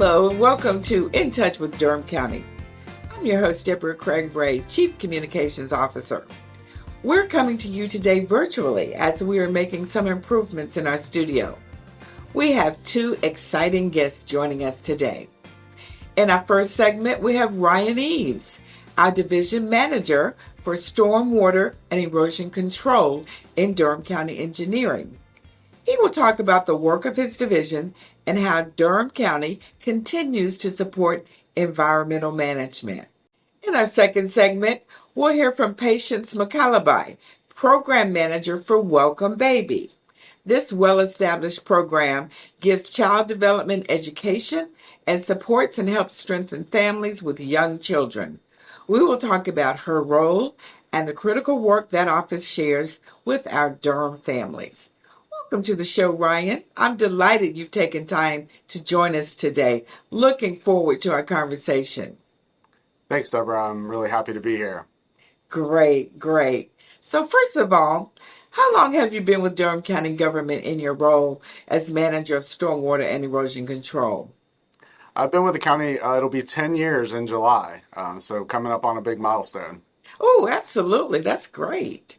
Hello and welcome to In Touch with Durham County. I'm your host, Deborah Craig Ray, Chief Communications Officer. We're coming to you today virtually as we are making some improvements in our studio. We have two exciting guests joining us today. In our first segment, we have Ryan Eves, our Division Manager for Stormwater and Erosion Control in Durham County Engineering. He will talk about the work of his division and how Durham County continues to support environmental management. In our second segment, we'll hear from Patience McCalaby, Program Manager for Welcome Baby. This well-established program gives child development education and supports and helps strengthen families with young children. We will talk about her role and the critical work that office shares with our Durham families. Welcome to the show, Ryan. I'm delighted you've taken time to join us today. Looking forward to our conversation. Thanks, Deborah. I'm really happy to be here. Great. So first of all, how long have you been with Durham County government in your role as manager of stormwater and erosion control? I've been with the county, it'll be 10 years in July, so coming up on a big milestone. Oh, absolutely. That's great.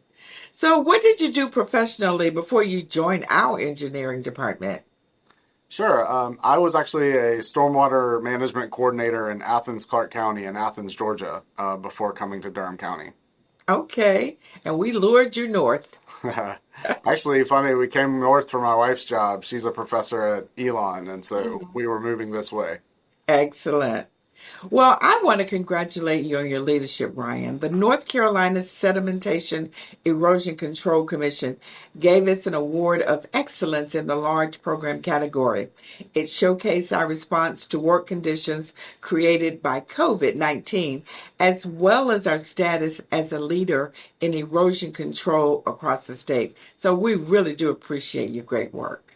So what did you do professionally before you joined our engineering department? Sure. I was actually a stormwater management coordinator in Athens, Clarke County in Athens, Georgia, before coming to Durham County. Okay. And we lured you north. Actually, funny, we came north for my wife's job. She's a professor at Elon, and so we were moving this way. Excellent. Well, I want to congratulate you on your leadership, Ryan. The North Carolina Sedimentation Erosion Control Commission gave us an award of excellence in the large program category. It showcased our response to work conditions created by COVID-19, as well as our status as a leader in erosion control across the state. So we really do appreciate your great work.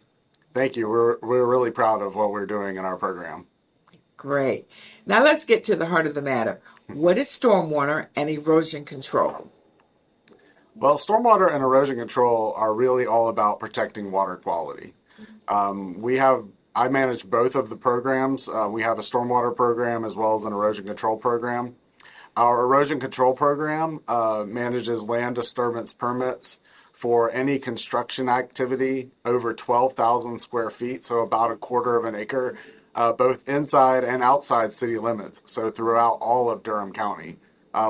Thank you. We're really proud of what we're doing in our program. Great. Now let's get to the heart of the matter. What is stormwater and erosion control? Well, stormwater and erosion control are really all about protecting water quality. I manage both of the programs. We have a stormwater program as well as an erosion control program. Our erosion control program manages land disturbance permits for any construction activity over 12,000 square feet, so about a quarter of an acre, both inside and outside city limits, so throughout all of Durham County.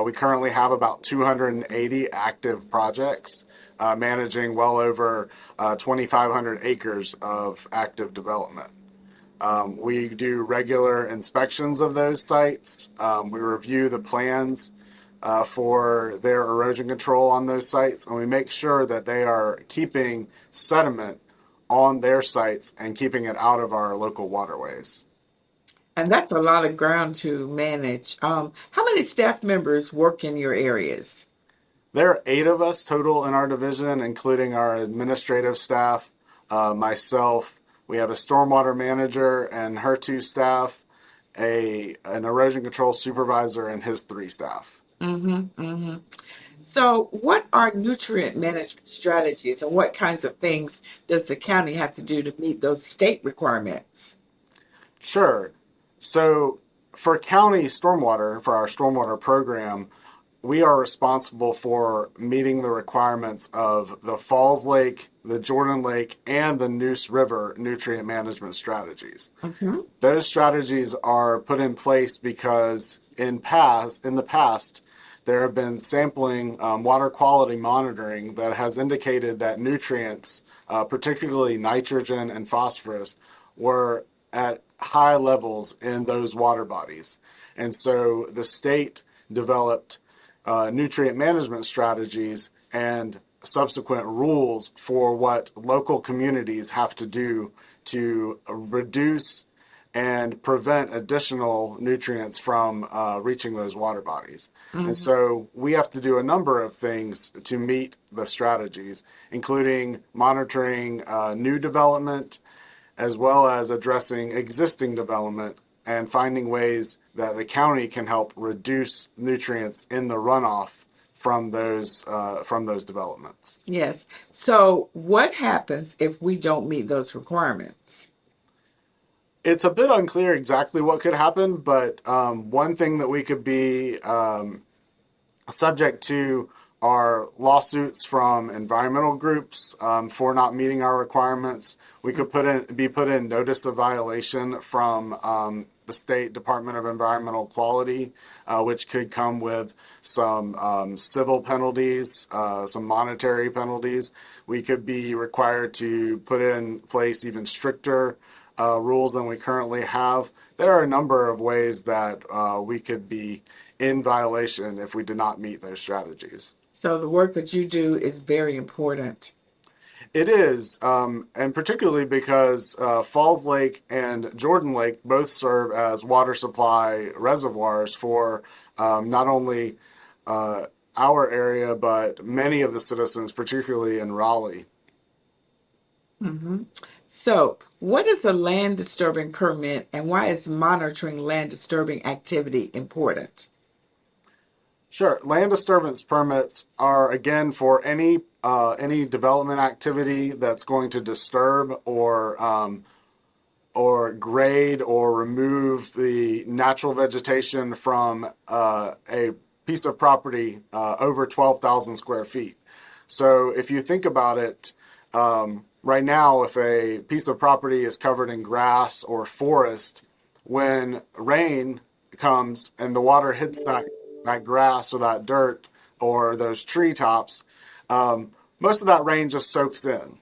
We currently have about 280 active projects managing well over 2,500 acres of active development. We do regular inspections of those sites. We review the plans for their erosion control on those sites, and we make sure that they are keeping sediment on their sites and keeping it out of our local waterways. And that's a lot of ground to manage. How many staff members work in your areas? There are 8 of us total in our division, including our administrative staff, myself. We have a stormwater manager and her 2 staff, an erosion control supervisor and his 3 staff. So, what are nutrient management strategies and what kinds of things does the county have to do to meet those state requirements? Sure. So for our stormwater program, we are responsible for meeting the requirements of the Falls Lake, the Jordan Lake, and the Neuse River nutrient management strategies. Those strategies are put in place because in the past, there have been sampling water quality monitoring that has indicated that nutrients, particularly nitrogen and phosphorus, were at high levels in those water bodies. And so the state developed nutrient management strategies and subsequent rules for what local communities have to do to reduce and prevent additional nutrients from reaching those water bodies. And so we have to do a number of things to meet the strategies, including monitoring new development, as well as addressing existing development and finding ways that the county can help reduce nutrients in the runoff from those developments. Yes. So, what happens if we don't meet those requirements? It's a bit unclear exactly what could happen, but one thing that we could be subject to are lawsuits from environmental groups for not meeting our requirements. We could be put in notice of violation from the State Department of Environmental Quality, which could come with some civil penalties, some monetary penalties. We could be required to put in place even stricter rules than we currently have. There are a number of ways that we could be in violation if we did not meet those strategies. So the work that you do is very important. It is, and particularly because Falls Lake and Jordan Lake both serve as water supply reservoirs for not only uh, our area, but many of the citizens, particularly in Raleigh. Hmm. So, what is a land disturbing permit and why is monitoring land disturbing activity important? Sure. Land disturbance permits are again for any development activity that's going to disturb or grade or remove the natural vegetation from a piece of property over 12,000 square feet. So if you think about it, right now, if a piece of property is covered in grass or forest, when rain comes and the water hits that grass or that dirt or those tree tops, most of that rain just soaks in.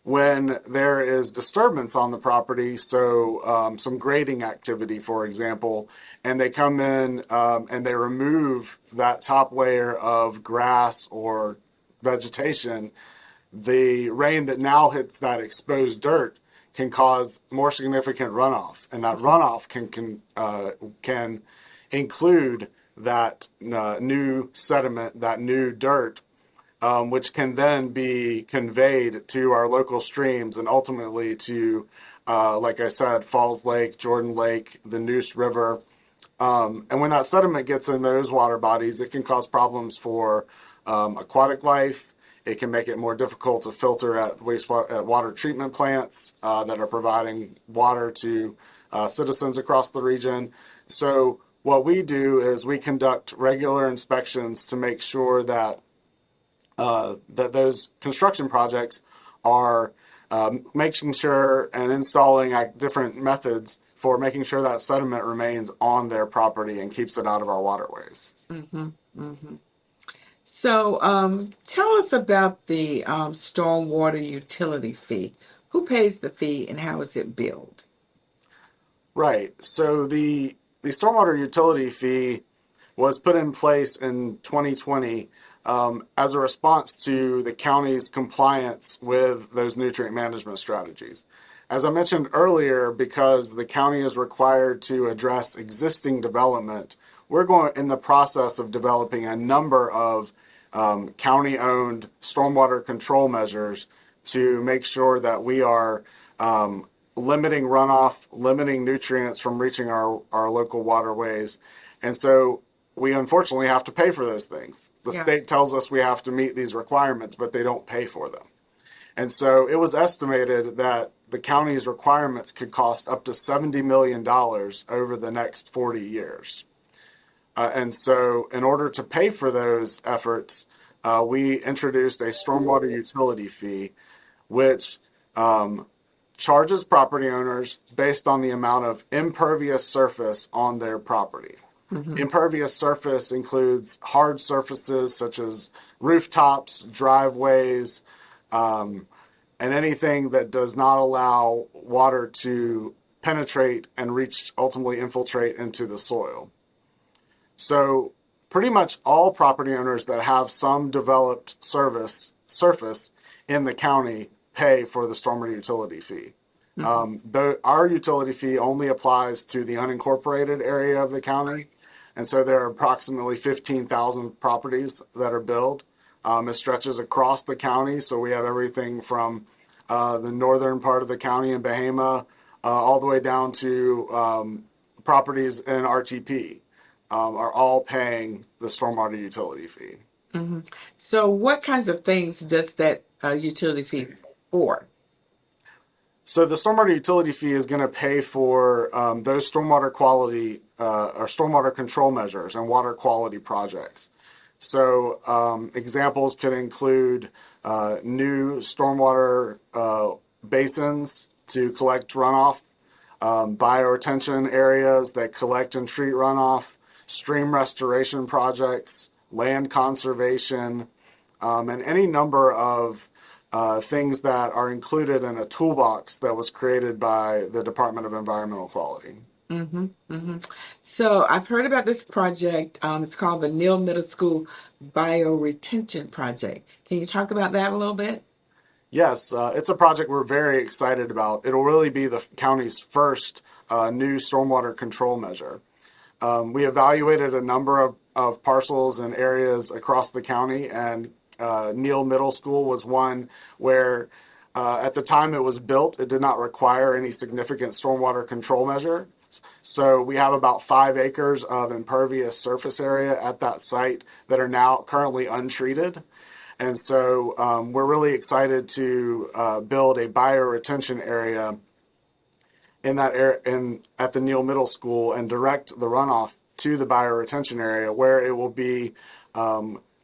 When there is disturbance on the property, so some grading activity, for example, and they come in and they remove that top layer of grass or vegetation, the rain that now hits that exposed dirt can cause more significant runoff, and that runoff can include that new sediment, that new dirt, which can then be conveyed to our local streams and ultimately to, like I said, Falls Lake, Jordan Lake, the Neuse River. And when that sediment gets in those water bodies, it can cause problems for aquatic life. It can make it more difficult to filter at water treatment plants that are providing water to citizens across the region. So what we do is we conduct regular inspections to make sure that that those construction projects are making sure and installing different methods for making sure that sediment remains on their property and keeps it out of our waterways. Hmm. Hmm. So, tell us about the stormwater utility fee. Who pays the fee and how is it billed? Right. So the stormwater utility fee was put in place in 2020 as a response to the county's compliance with those nutrient management strategies. As I mentioned earlier, because the county is required to address existing development, we're going in the process of developing a number of county-owned stormwater control measures to make sure that we are limiting runoff, limiting nutrients from reaching our local waterways. And so we unfortunately have to pay for those things. The Yeah. state tells us we have to meet these requirements, but they don't pay for them. And so it was estimated that the county's requirements could cost up to $70 million dollars over the next 40 years. And so, in order to pay for those efforts, we introduced a stormwater utility fee, which charges property owners based on the amount of impervious surface on their property. Hmm. Impervious surface includes hard surfaces such as rooftops, driveways, and anything that does not allow water to penetrate and reach, ultimately infiltrate into the soil. So pretty much all property owners that have some developed surface in the county pay for the stormwater utility fee. Hmm. Our utility fee only applies to the unincorporated area of the county, and so there are approximately 15,000 properties that are billed. It stretches across the county, so we have everything from the northern part of the county in Bahama all the way down to properties in RTP are all paying the stormwater utility fee. Hmm. So, what kinds of things does that utility fee for? So the stormwater utility fee is going to pay for those stormwater quality or stormwater control measures and water quality projects. So examples could include new stormwater basins to collect runoff, bioretention areas that collect and treat runoff, stream restoration projects, land conservation, and any number of things that are included in a toolbox that was created by the Department of Environmental Quality. Mm-hmm, mm-hmm. So I've heard about this project. It's called the Neal Middle School Bioretention Project. Can you talk about that a little bit? Yes, it's a project we're very excited about. It'll really be the county's first new stormwater control measure. We evaluated a number of parcels and areas across the county, and Neal Middle School was one where, at the time it was built, it did not require any significant stormwater control measure. So we have about 5 acres of impervious surface area at that site that are now currently untreated. And so we're really excited to build a bioretention area in that area at the Neal Middle School and direct the runoff to the bioretention area where it will be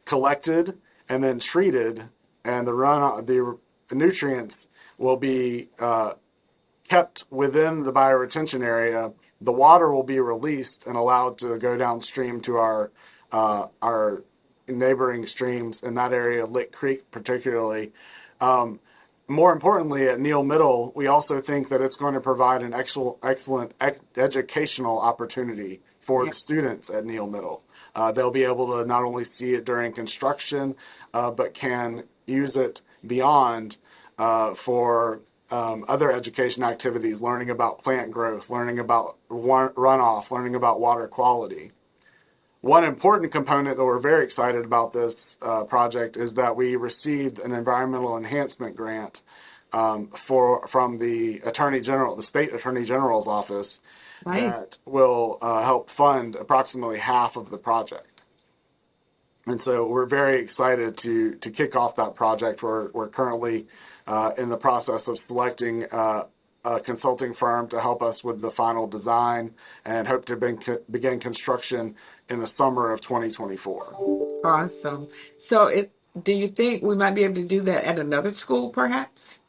collected and then treated, and the nutrients will be kept within the bioretention area. The water will be released and allowed to go downstream to our neighboring streams in that area, Lick Creek particularly. More importantly, at Neal Middle, we also think that it's going to provide an excellent educational opportunity for Yeah. the students at Neal Middle. They'll be able to not only see it during construction, but can use it beyond for other education activities, learning about plant growth, learning about runoff, learning about water quality. One important component that we're very excited about this project is that we received an environmental enhancement grant from the Attorney General, the State Attorney General's office, Nice. that will help fund approximately half of the project. And so we're very excited to kick off that project. We're currently in the process of selecting a consulting firm to help us with the final design and hope to begin construction in the summer of 2024. Awesome. So do you think we might be able to do that at another school, perhaps?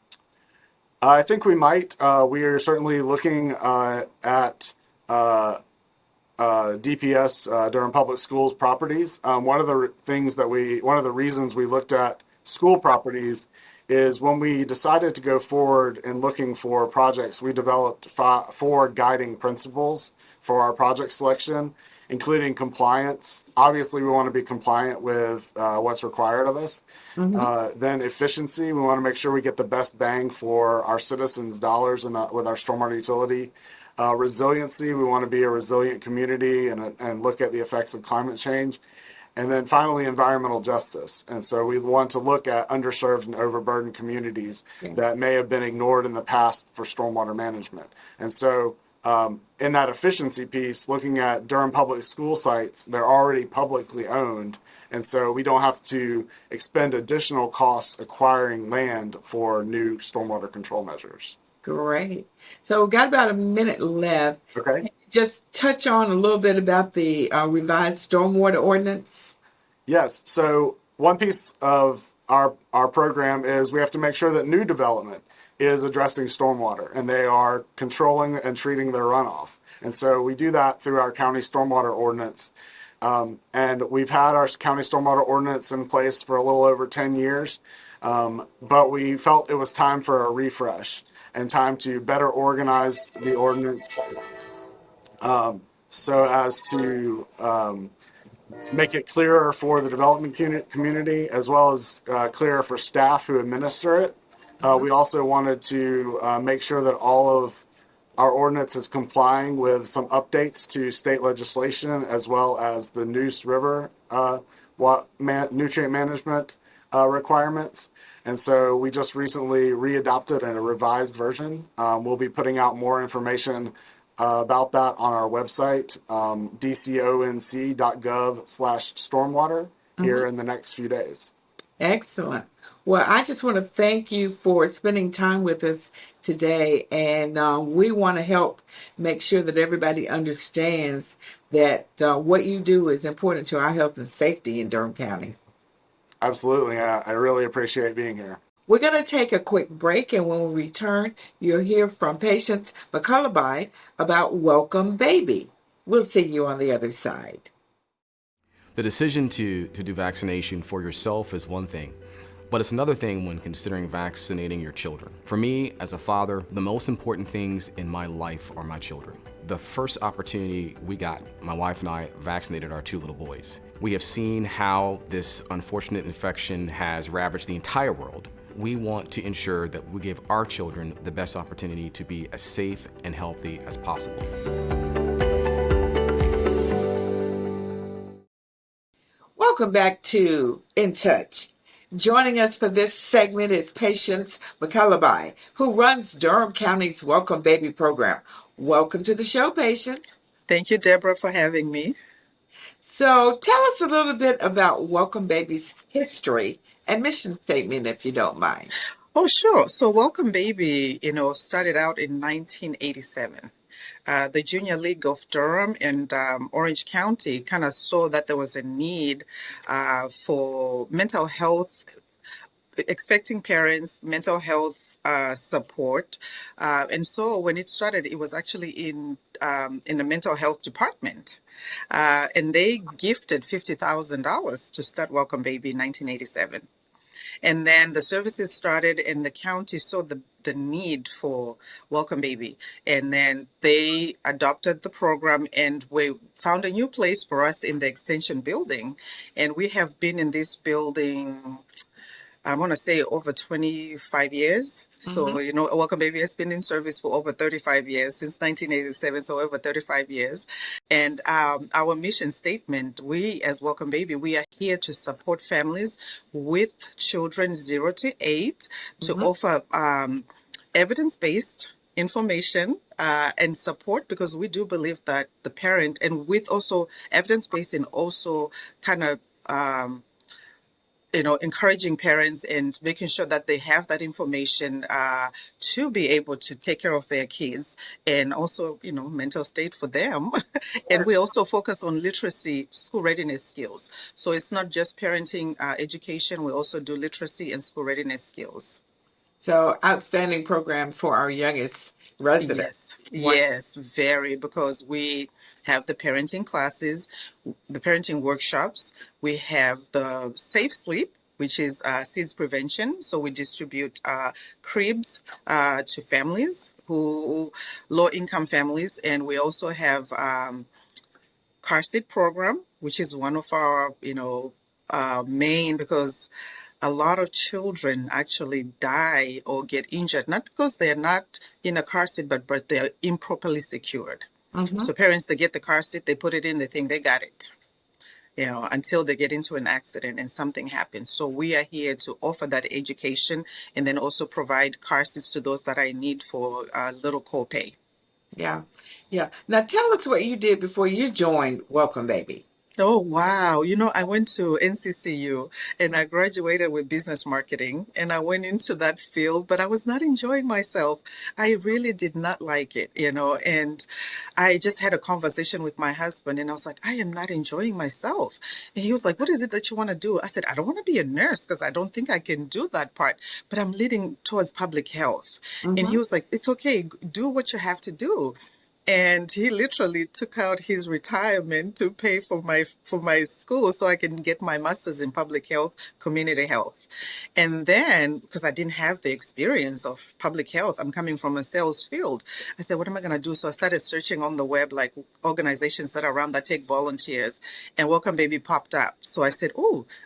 I think we might. We are certainly looking at DPS, Durham Public Schools properties. One of the reasons we looked at school properties is when we decided to go forward in looking for projects, we developed 4 guiding principles for our project selection, including compliance. Obviously, we want to be compliant with what's required of us. Hmm. Then efficiency, we want to make sure we get the best bang for our citizens' dollars with our stormwater utility. Resiliency, we want to be a resilient community and look at the effects of climate change. And then finally, environmental justice. And so we want to look at underserved and overburdened communities Yeah. that may have been ignored in the past for stormwater management. And so in that efficiency piece, looking at Durham Public School sites, they're already publicly owned. And so we don't have to expend additional costs acquiring land for new stormwater control measures. Great. So we've got about a minute left. Okay. Just touch on a little bit about the revised stormwater ordinance. Yes. So one piece of our program is we have to make sure that new development is addressing stormwater and they are controlling and treating their runoff. And so we do that through our county stormwater ordinance. And we've had our county stormwater ordinance in place for a little over 10 years. But we felt it was time for a refresh and time to better organize the ordinance so as to make it clearer for the development community as well as clearer for staff who administer it. We also wanted to make sure that all of our ordinance is complying with some updates to state legislation as well as the Neuse River nutrient management requirements. And so we just recently readopted in a revised version. We'll be putting out more information about that on our website, dconc.gov/stormwater, here in the next few days. Excellent. Well, I just want to thank you for spending time with us today. And we want to help make sure that everybody understands that what you do is important to our health and safety in Durham County. Absolutely. I really appreciate being here. We're going to take a quick break, and when we return, you'll hear from Patience McCullaby about Welcome Baby. We'll see you on the other side. The decision to do vaccination for yourself is one thing, but it's another thing when considering vaccinating your children. For me, as a father, the most important things in my life are my children. The first opportunity we got, my wife and I vaccinated our 2 little boys. We have seen how this unfortunate infection has ravaged the entire world. We want to ensure that we give our children the best opportunity to be as safe and healthy as possible. Welcome back to In Touch. Joining us for this segment is Patience McCullaby, who runs Durham County's Welcome Baby program. Welcome to the show, Patience. Thank you, Deborah, for having me. So tell us a little bit about Welcome Baby's history and mission statement, if you don't mind. Oh, sure. So Welcome Baby, started out in 1987. The Junior League of Durham and Orange County kind of saw that there was a need for mental health, expecting parents, mental health support. And so when it started, it was actually in the mental health department. And they gifted $50,000 to start Welcome Baby in 1987. And then the services started, and the county saw the need for Welcome Baby. And then they adopted the program, and we found a new place for us in the extension building. And we have been in this building, I want to say, over 25 years. So, Welcome Baby has been in service for over 35 years, since 1987, so over 35 years. And our mission statement, we as Welcome Baby, we are here to support families with children 0 to 8 to offer evidence-based information and support, because we do believe that the parent, and with also evidence-based, and also kind of encouraging parents and making sure that they have that information to be able to take care of their kids, and also, mental state for them. And we also focus on literacy, school readiness skills. So it's not just parenting education, we also do literacy and school readiness skills. So outstanding program for our youngest residents. Yes, very, because we have the parenting classes, the parenting workshops. We have the Safe Sleep, which is SIDS prevention. So we distribute cribs to families low-income families. And we also have car seat program, which is one of our, main, because a lot of children actually die or get injured, not because they're not in a car seat, but they're improperly secured. So parents, they get the car seat, they put it in, they think they got it, until they get into an accident and something happens. So we are here to offer that education, and then also provide car seats to those that are in need for a little copay. Yeah. Now tell us what you did before you joined Welcome Baby. Oh, wow. I went to NCCU and I graduated with business marketing, and I went into that field, but I was not enjoying myself. I really did not like it, and I just had a conversation with my husband, and I was like, I am not enjoying myself. And he was like, what is it that you want to do? I said, I don't want to be a nurse because I don't think I can do that part, but I'm leading towards public health. And he was like, it's okay, do what you have to do. And he literally took out his retirement to pay for my school so I can get my master's in public health, community health. And then, because I didn't have the experience of public health, I'm coming from a sales field. I said, what am I going to do? So I started searching on the web, like organizations that are around that take volunteers, and Welcome Baby popped up. So I said,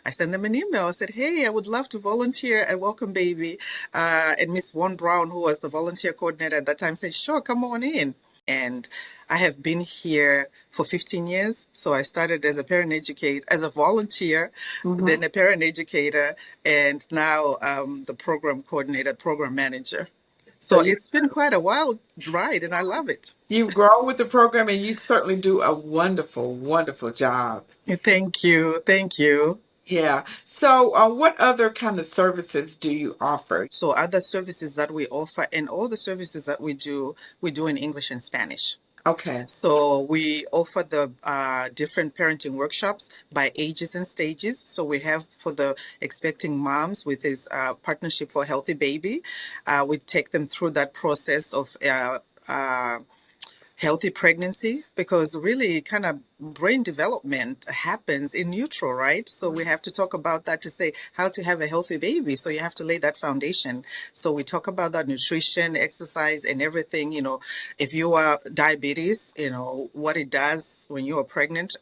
I sent them an email. I said, hey, I would love to volunteer at Welcome Baby. And Miss Von Brown, who was the volunteer coordinator at that time, said, sure, come on in. And I have been here for 15 years. So I started as a parent educator, as a volunteer, then a parent educator, and now the program coordinator, program manager. So it's been quite a wild ride, and I love it. You've grown with the program, and you certainly do a wonderful, wonderful job. Thank you. Thank you. Yeah. So, what other kind of services do you offer? So other services that we offer and all the services that we do in English and Spanish. Okay. So we offer the different parenting workshops by ages and stages. So we have for the expecting moms with this partnership for a healthy baby. We take them through that process of healthy pregnancy because really kind of brain development happens in utero, right? So we have to talk about that to say how to have a healthy baby. So you have to lay that foundation. So we talk about that nutrition, exercise, and everything. If you are diabetes, what it does when you are pregnant,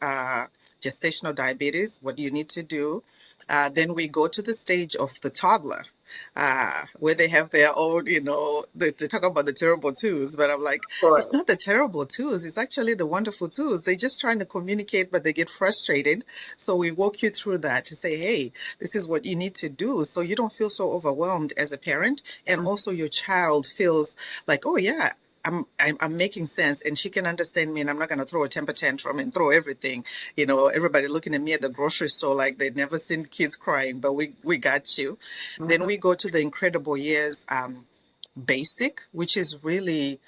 gestational diabetes, what you need to do. Then we go to the stage of the toddler where they have their own, they talk about the terrible twos, but I'm like, it's not the terrible twos. It's actually the wonderful twos. They're just trying to communicate, but they get frustrated. So we walk you through that to say, hey, this is what you need to do so you don't feel so overwhelmed as a parent. And also your child feels like, oh, yeah. I'm making sense and she can understand me and I'm not going to throw a temper tantrum and throw everything. Everybody looking at me at the grocery store like they'd never seen kids crying, but we got you. Then we go to the Incredible Years basic, which is really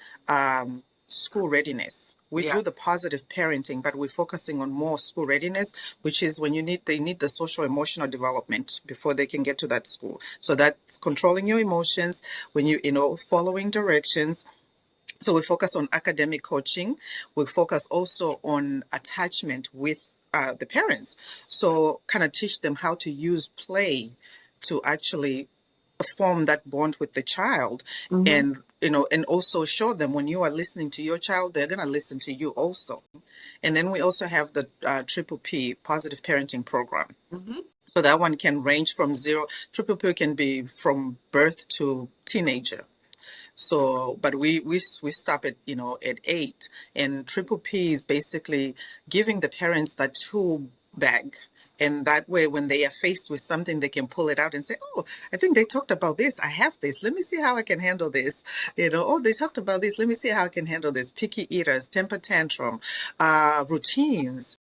school readiness. We Yeah. do the positive parenting, but we're focusing on more school readiness, which is when they need the social emotional development before they can get to that school. So that's controlling your emotions when following directions. So we focus on academic coaching. We focus also on attachment with the parents. So kind of teach them how to use play to actually form that bond with the child. And and also show them when you are listening to your child, they're going to listen to you also. And then we also have the triple P positive parenting program. So that one can range from zero. Triple P can be from birth to teenager. So, but we stop at at 8, and Triple P is basically giving the parents that tool bag. And that way, when they are faced with something, they can pull it out and say, "Oh, I think they talked about this. I have this. Let me see how I can handle this." Oh, they talked about this. Let me see how I can handle this. Picky eaters, temper tantrum, routines.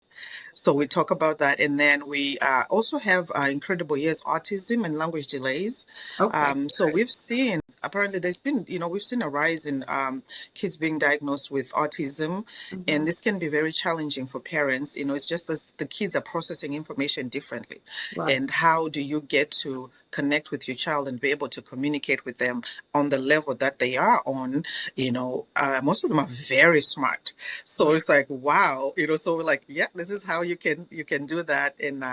So we talk about that, and then we also have Incredible Years autism and language delays. Okay. So we've seen apparently there's been we've seen a rise in kids being diagnosed with autism, and this can be very challenging for parents. It's just as the kids are processing information differently, Right. and how do you get to connect with your child and be able to communicate with them on the level that they are on? Most of them are very smart, so it's like wow. So we're like, yeah, this is how you can do that. And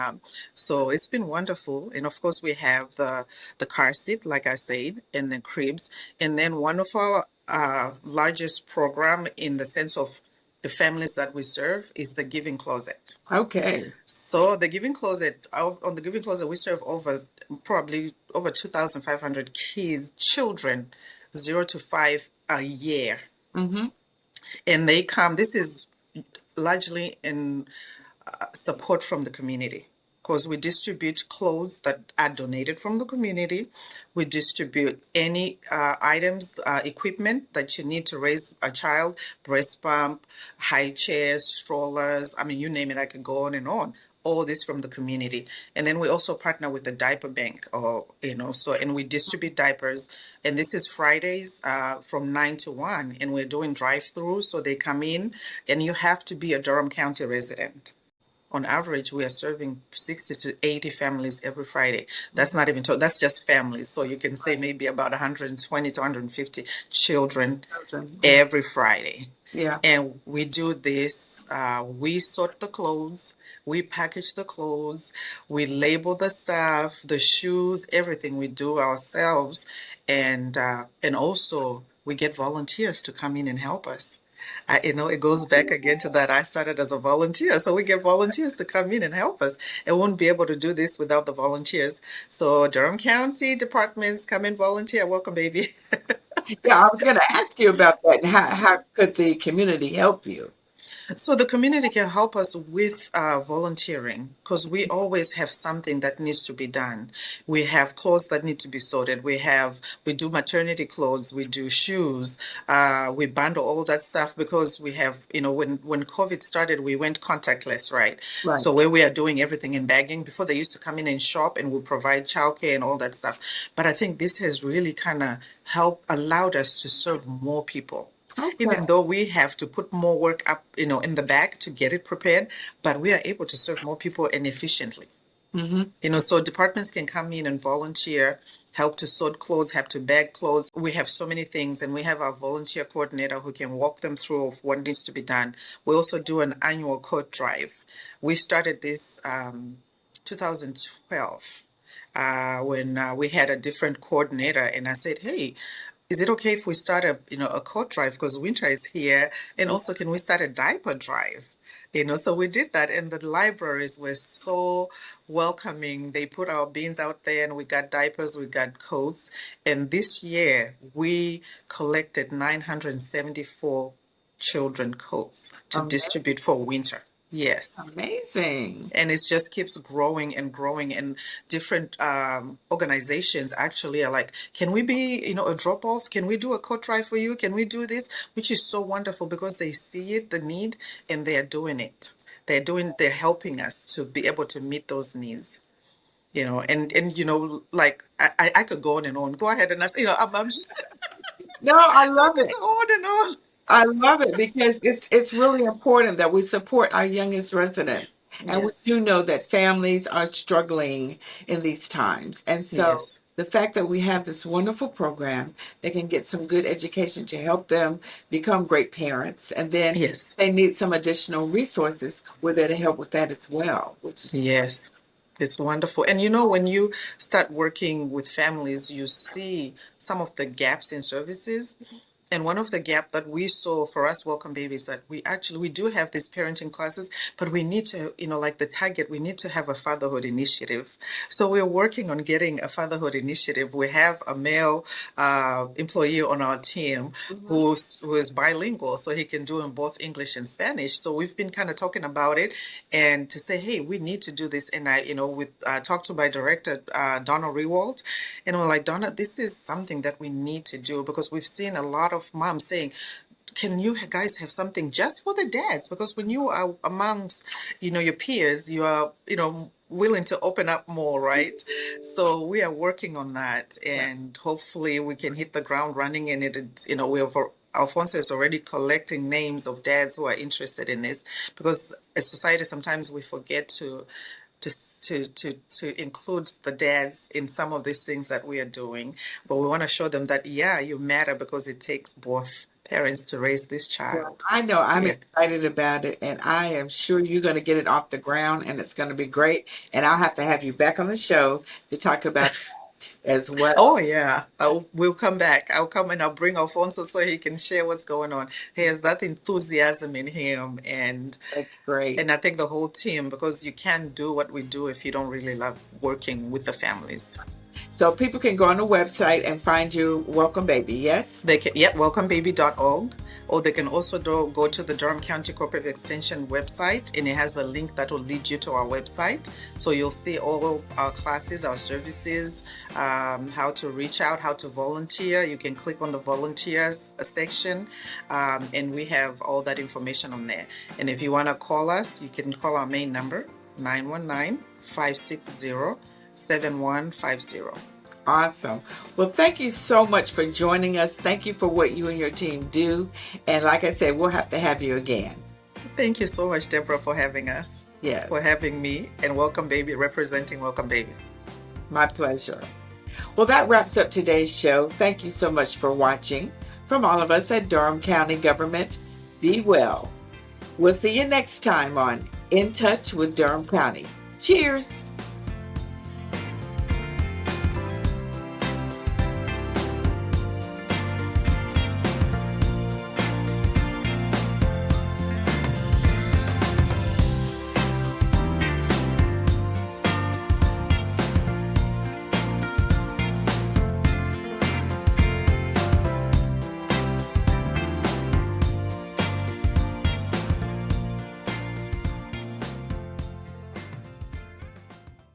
so it's been wonderful. And of course we have the car seat, like I said, and the cribs. And then one of our largest program in the sense of the families that we serve is the Giving Closet. Okay. So the Giving Closet, on the Giving Closet, we serve probably over 2,500 kids, children, 0 to 5 a year. And they come, this is largely in support from the community because we distribute clothes that are donated from the community. We distribute any items, equipment that you need to raise a child, breast pump, high chairs, strollers. I mean, you name it, I could go on and on. All this from the community. And then we also partner with the diaper bank, and we distribute diapers. And this is Fridays from 9 to 1. And we're doing drive-through. So they come in, and you have to be a Durham County resident. On average, we are serving 60 to 80 families every Friday. That's not even that's just families. So you can say maybe about 120 to 150 children every Friday. Yeah. And we do this, we sort the clothes, we package the clothes, we label the stuff, the shoes, everything we do ourselves. And also we get volunteers to come in and help us. It goes back again to that. I started as a volunteer, so we get volunteers to come in and help us. And won't be able to do this without the volunteers. So Durham County departments come in, volunteer. Welcome, baby. Yeah, I was going to ask you about that. How could the community help you? So the community can help us with volunteering because we always have something that needs to be done. We have clothes that need to be sorted. We do maternity clothes. We do shoes. We bundle all that stuff because we have, when COVID started, we went contactless, right? Right. So where we are doing everything in bagging. Before they used to come in and shop and we provide childcare and all that stuff. But I think this has really kind of allowed us to serve more people Okay. even though we have to put more work up, in the back to get it prepared, but we are able to serve more people and efficiently. So departments can come in and volunteer, help to sort clothes, help to bag clothes. We have so many things, and we have our volunteer coordinator who can walk them through of what needs to be done. We also do an annual coat drive. We started this 2012 when we had a different coordinator, and I said, "Hey, is it okay if we start a coat drive because winter is here, and also can we start a diaper drive?" So we did that, and the libraries were so welcoming. They put our bins out there, and we got diapers, we got coats, and this year we collected 974 children coats to Amazing. distribute for winter. Yes, Amazing. and it just keeps growing and growing, and different organizations actually are like, can we be a drop off, can we do a coat drive for you, can we do this, which is so wonderful because they see it, the need, and they're doing it. They're helping us to be able to meet those needs, and like I could go on and on. Go ahead and ask, I'm just No, I I love could it. go on and on. I love it because it's really important that we support our youngest resident. And we Yes, do know that families are struggling in these times. And so yes, the fact that we have this wonderful program, they can get some good education to help them become great parents. And then yes. they need some additional resources, we're there to help with that as well, which is Yes, it's wonderful. And when you start working with families, you see some of the gaps in services. And one of the gap that we saw for us, Welcome Babies, that we do have these parenting classes, but we need to, like the target, we need to have a fatherhood initiative. So we're working on getting a fatherhood initiative. We have a male employee on our team Mhm. who is bilingual, so he can do in both English and Spanish. So we've been kind of talking about it, and to say, hey, we need to do this. And with talked to my director, Donna Rewald, and we're like, Donna, this is something that we need to do because we've seen a lot of moms saying, can you guys have something just for the dads? Because when you are amongst, your peers, you are, willing to open up more, right? So we are working on that, Yeah. and hopefully we can hit the ground running. And Alfonso is already collecting names of dads who are interested in this, because as society sometimes we forget to include the dads in some of these things that we are doing, but we want to show them that, yeah, you matter because it takes both parents to raise this Well, child. I know I'm Yeah. excited about it, and I am sure you're going to get it off the ground, and it's going to be great. And I'll have to have you back on the show to talk about that as well. Oh yeah, we'll come back. I'll come and I'll bring Alfonso so he can share what's going on. He has that enthusiasm in him, and That's great. and I think the whole team, because you can't do what we do if you don't really love working with the families. So people can go on the website and find you, Welcome Baby. Yes. They can, yep, welcomebaby.org, or they can also go to the Durham County Corporate Extension website, and it has a link that will lead you to our website. So you'll see all our classes, our services, how to reach out, how to volunteer. You can click on the volunteers section, and we have all that information on there. And if you want to call us, you can call our main number, 919-560-7150. Awesome. Well, thank you so much for joining us. Thank you for what you and your team do. And like I said, we'll have to have you again. Thank you so much, Deborah, for having us, Yes, for having me, and Welcome Baby, representing Welcome Baby. my pleasure. Well, that wraps up today's show. Thank you so much for watching. From all of us at Durham County Government, be well. We'll see you next time on In Touch with Durham County. Cheers.